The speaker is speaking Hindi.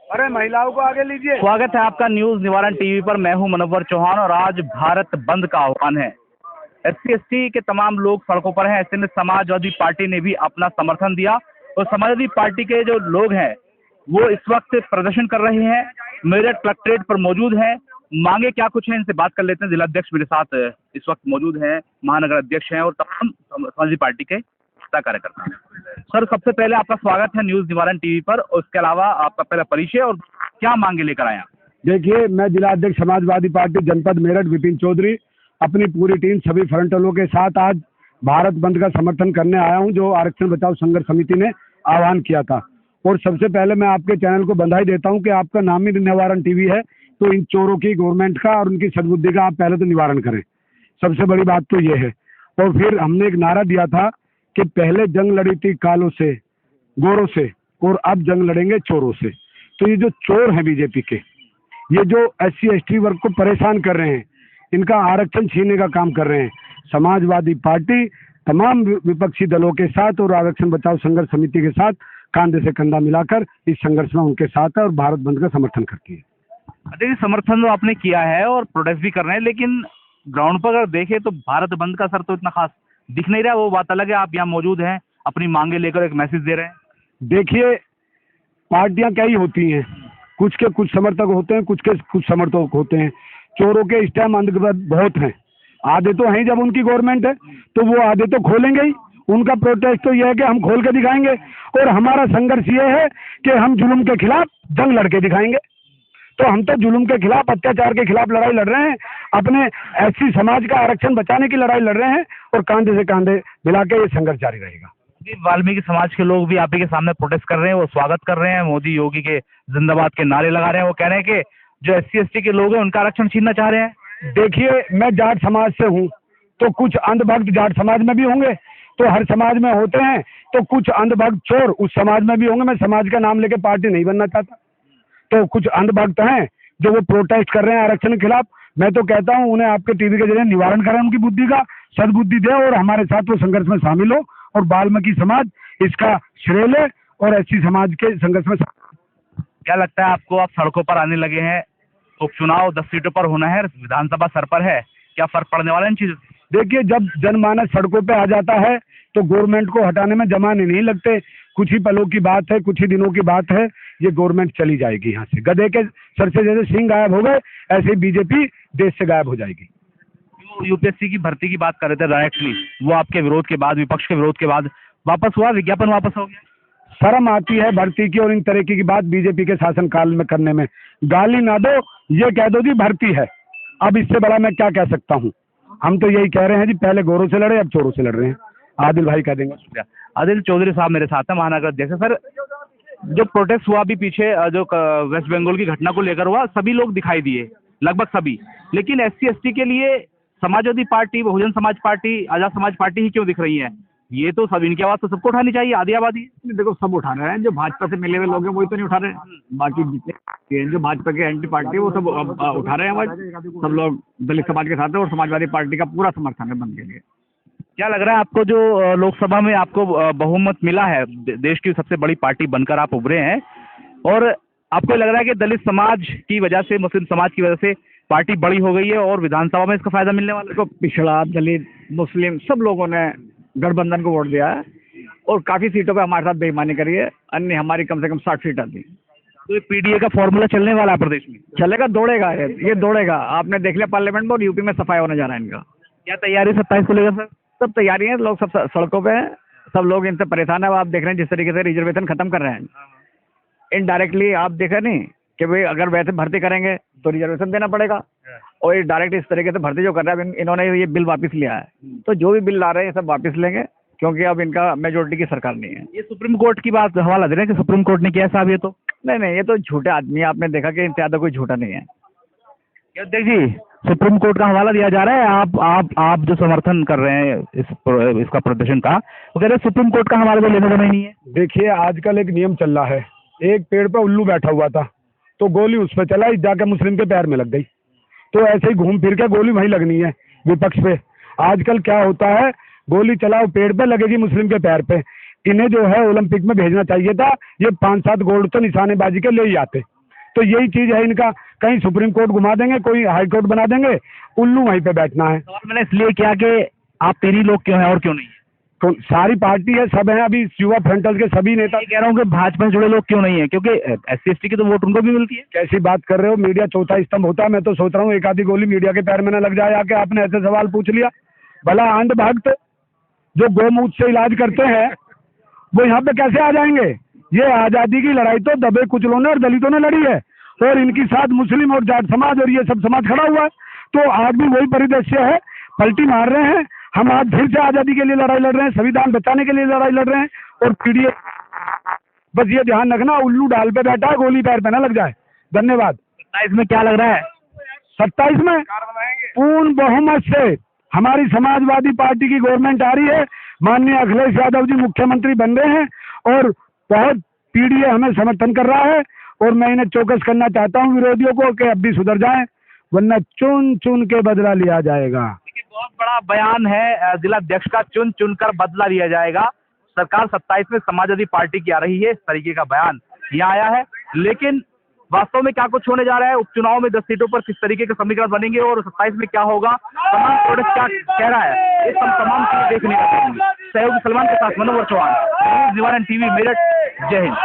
अरे महिलाओं को आगे लीजिए। स्वागत है आपका न्यूज निवारण टीवी पर। मैं हूं मनोवर चौहान और आज भारत बंद का आह्वान है। एससी एसटी के तमाम लोग सड़कों पर हैं। ऐसे में समाजवादी पार्टी ने भी अपना समर्थन दिया और समाजवादी पार्टी के जो लोग हैं वो इस वक्त प्रदर्शन कर रहे हैं, मेरठ कलेक्ट्रेट पर मौजूद हैं। मांगे क्या कुछ है, इनसे बात कर लेते हैं। जिलाध्यक्ष मेरे साथ इस वक्त मौजूद हैं, महानगर अध्यक्ष हैं और तमाम समाजवादी पार्टी के कार्यकर्ता हैं। सर, सबसे पहले आपका स्वागत है न्यूज निवारण टीवी पर और उसके अलावा आपका पहला परिचय और क्या मांगे लेकर आए। देखिए, मैं जिलाध्यक्ष समाजवादी पार्टी जनपद मेरठ विपिन चौधरी अपनी पूरी टीम सभी फ्रंटलों के साथ आज भारत बंद का समर्थन करने आया हूं, जो आरक्षण बचाओ संघर्ष समिति ने आह्वान किया था। और सबसे पहले मैं आपके चैनल को बधाई देता हूं कि आपका नाम ही निवारण टीवी है, तो इन चोरों की, गवर्नमेंट का और उनकी सद्बुद्धि का आप पहले तो निवारण करें। सबसे बड़ी बात तो ये है। और फिर हमने एक नारा दिया था कि पहले जंग लड़ी थी कालों से, गोरों से, और अब जंग लड़ेंगे चोरों से। तो ये जो चोर हैं बीजेपी के, ये जो एससी एसटी वर्ग को परेशान कर रहे हैं, इनका आरक्षण छीनने का काम कर रहे हैं, समाजवादी पार्टी तमाम विपक्षी दलों के साथ और आरक्षण बचाओ संघर्ष समिति के साथ कंधे से कंधा मिलाकर इस संघर्ष में उनके साथ है और भारत बंद का समर्थन करती है। देखिए, समर्थन तो आपने किया है और प्रोटेस्ट भी कर रहे हैं, लेकिन ग्राउंड पर अगर देखें तो भारत बंद का असर तो इतना खास दिख नहीं रहा। वो बात अलग है, आप यहाँ मौजूद हैं, अपनी मांगे लेकर एक मैसेज दे रहे हैं। देखिए, पार्टियां कई होती हैं, कुछ के कुछ समर्थक होते हैं, कुछ के कुछ समर्थक होते हैं। चोरों के इस टाइम अंधविश्वास बहुत हैं। आधे तो हैं, जब उनकी गवर्नमेंट है तो वो आधे तो खोलेंगे ही। उनका प्रोटेस्ट तो यह है कि हम खोल के दिखाएंगे, और हमारा संघर्ष ये है कि हम जुल्म के खिलाफ जंग लड़के दिखाएंगे। तो हम तो जुल्म के खिलाफ, अत्याचार के खिलाफ लड़ाई लड़ रहे हैं, अपने एससी समाज का आरक्षण बचाने की लड़ाई लड़ रहे हैं, और कंधे से कंधे मिला के ये संघर्ष जारी रहेगा। वाल्मीकि समाज के लोग भी आप ही के सामने प्रोटेस्ट कर रहे हैं, वो स्वागत कर रहे हैं, मोदी योगी के जिंदाबाद के नारे लगा रहे हैं। वो कह रहे हैं कि जो एससी एसटी के लोग हैं उनका आरक्षण छीनना चाह रहे हैं। देखिए, मैं जाट समाज से हूँ, तो कुछ अंधभक्त जाट समाज में भी होंगे, तो हर समाज में होते हैं, तो कुछ अंधभक्त चोर उस समाज में भी होंगे। मैं समाज का नाम लेके पार्टी नहीं बनना चाहता। तो कुछ अंधभक्त हैं जो वो प्रोटेस्ट कर रहे हैं आरक्षण के खिलाफ। मैं तो कहता हूं उन्हें आपके टीवी के जरिए निवारण करें, उनकी बुद्धि का सद्बुद्धि दे और हमारे साथ वो संघर्ष में शामिल हो, और वाल्मीकि समाज इसका श्रेय ले और एससी समाज के संघर्ष में। क्या लगता है आपको, आप सड़कों पर आने लगे हैं, उपचुनाव 10 सीटों पर होना है, विधानसभा सर पर है, क्या फर्क पड़ने वाला है इन चीजों? देखिए, जब जनमानस सड़कों पे आ जाता है तो गवर्नमेंट को हटाने में जमाने नहीं लगते। कुछ ही पलों की बात है, कुछ ही दिनों की बात है, ये गवर्नमेंट चली जाएगी यहाँ से। गधे के सर से जैसे सिंह गायब हो गए, ऐसे ही बीजेपी देश से गायब हो जाएगी। यूपीएससी की भर्ती की बात कर रहे थे डायरेक्टली, वो आपके विरोध के बाद, विपक्ष के विरोध के बाद वापस हुआ, विज्ञापन वापस हो गया। शर्म आती है भर्ती की और इन तरीके की बात बीजेपी के शासनकाल में करने में। गाली ना दो, ये कह दो जी भर्ती है। अब इससे बड़ा मैं क्या कह सकता हूँ। हम तो यही कह रहे हैं जी, पहले गोरों से लड़े, अब चोरों से लड़ रहे हैं। आदिल भाई कह देंगे। आदिल चौधरी साहब मेरे साथ हैं, महानगर अध्यक्ष। सर, जो प्रोटेस्ट हुआ अभी पीछे, जो वेस्ट बंगाल की घटना को लेकर हुआ, सभी लोग दिखाई दिए, लगभग सभी, लेकिन एससी एसटी के लिए Samajwadi party, Bahujan Samaj party, Azad Samaj party ही क्यों दिख रही है? ये तो सब, इनकी आवाज तो सबको उठानी चाहिए, आधी आबादी। देखो, सब उठा रहे हैं, जो भाजपा से मिले हुए लोग हैं वही तो नहीं उठा रहे हैं। बाकी जितने जो भाजपा के एंटी पार्टी है वो सब उठा रहे हैं आवाज। सब लोग दलित समाज के साथ है और समाजवादी पार्टी का पूरा समर्थन है बंद के लिए। क्या लग रहा है आपको, जो लोकसभा में आपको बहुमत मिला है, देश की सबसे बड़ी पार्टी बनकर आप उभरे हैं, और आपको लग रहा है कि दलित समाज की वजह से, मुस्लिम समाज की वजह से पार्टी बड़ी हो गई है और विधानसभा में इसका फायदा मिलने वाला है? देखो, पिछड़ा, दलित, मुस्लिम सब लोगों ने गठबंधन को वोट दिया है और काफी सीटों पे हमारे साथ बेईमानी करी है। अन्य हमारी कम से कम 60 सीट आती। तो ये पीडीए का फॉर्मूला चलने वाला है प्रदेश में? चलेगा, दौड़ेगा, ये दौड़ेगा। आपने देख लिया पार्लियामेंट में, और यूपी में सफाई होने जा रहा है इनका। क्या तैयारी 27 को लेकर सर? सब तैयारी है, लोग सब सड़कों पे हैं, सब लोग इनसे परेशान है। आप देख रहे हैं जिस तरीके से रिजर्वेशन खत्म कर रहे हैं, इनडायरेक्टली आप देख रहे नहीं कि भाई अगर वैसे भर्ती करेंगे तो रिजर्वेशन देना पड़ेगा, और ये डायरेक्ट इस तरीके से भर्ती जो कर रहा है, इन्होंने ये बिल वापस लिया है। तो जो भी बिल ला रहे हैं सब वापस लेंगे, क्योंकि अब इनका मेजोरिटी की सरकार नहीं है। ये सुप्रीम कोर्ट की बात हवाला दे रहे हैं कि सुप्रीम कोर्ट ने किया साहब, ये तो नहीं, ये तो झूठे आदमी है। आपने देखा कि इनसे ज्यादा कोई झूठा नहीं है। अध्यक्ष जी, सुप्रीम कोर्ट का हवाला दिया जा रहा है। आप जो समर्थन कर रहे हैं इसका प्रदर्शन का, वो कह रहे हैं सुप्रीम कोर्ट का हमारे को लेना देना ही नहीं है। देखिए, आजकल एक नियम चल रहा है, एक पेड़ पे उल्लू बैठा हुआ था, तो गोली उस पर चलाई, जाके मुस्लिम के पैर में लग गई। तो ऐसे ही घूम फिर के गोली वहीं लगनी है विपक्ष पे। आजकल क्या होता है, गोली चलाओ पेड़ पे, लगेगी मुस्लिम के पैर पे। इन्हें जो है ओलंपिक में भेजना चाहिए था। ये 5-7 गोल्ड तो निशानेबाजी के ले ही आते। तो यही चीज है इनका, कहीं सुप्रीम कोर्ट घुमा देंगे, कोई हाई कोर्ट बना देंगे, उल्लू वहीं पे बैठना है। सवाल मैंने इसलिए किया कि आप तेरी लोग क्यों हैं और क्यों नहीं है। तो सारी पार्टी है, सब है, अभी युवा फ्रंटल के सभी नेता। ये कह रहा हूँ कि भाजपा से जुड़े लोग क्यों नहीं है, क्योंकि SC/ST की तो वोट उनको भी मिलती है। कैसी बात कर रहे हो, मीडिया चौथा स्तंभ होता है। मैं तो सोच रहा हूँ एक आधी गोली मीडिया के पैर में न लग जाए आके, आपने ऐसे सवाल पूछ लिया। भला आंध भक्त जो गौमूत्र से इलाज करते हैं वो यहाँ पे कैसे आ जाएंगे। ये आजादी की लड़ाई तो दबे कुचलों ने और दलितों ने लड़ी है, और इनके साथ मुस्लिम और जाट समाज और ये सब समाज खड़ा हुआ है। तो आज भी वही परिदृश्य है, पलटी मार रहे हैं। हम आज फिर से आजादी के लिए लड़ाई लड़ रहे हैं, संविधान बचाने के लिए लड़ाई लड़ रहे हैं। और पीडीए बस ये ध्यान रखना, उल्लू डाल पे बैठा है, गोली पैर पे ना लग जाए। धन्यवाद। 27 में क्या लग रहा है? 27 में पूर्ण बहुमत से हमारी समाजवादी पार्टी की गवर्नमेंट आ रही है। माननीय अखिलेश यादव जी मुख्यमंत्री बन रहे हैं और बहुत पीडीए हमें समर्थन कर रहा है। और मैं इन्हें चौकस करना चाहता हूं विरोधियों को कि अब भी सुधर जाएं, वरना चुन चुन के बदला लिया जाएगा। बहुत बड़ा बयान है जिलाध्यक्ष का, चुन चुनकर बदला लिया जाएगा। सरकार 27 में समाजवादी पार्टी की आ रही है, इस तरीके का बयान यहाँ आया है। लेकिन वास्तव में क्या कुछ होने जा रहा है, उपचुनाव में 10 सीटों पर किस तरीके के समीकरण बनेंगे और 27 में क्या होगा, तमाम प्रोडक्ट क्या कह रहा है, ये सब तमाम चीजें देखने का। सहयोगी सलमान के साथ मनोहर चौहान, न्यूज़ निवारण TV मेरठ। जय हिंद।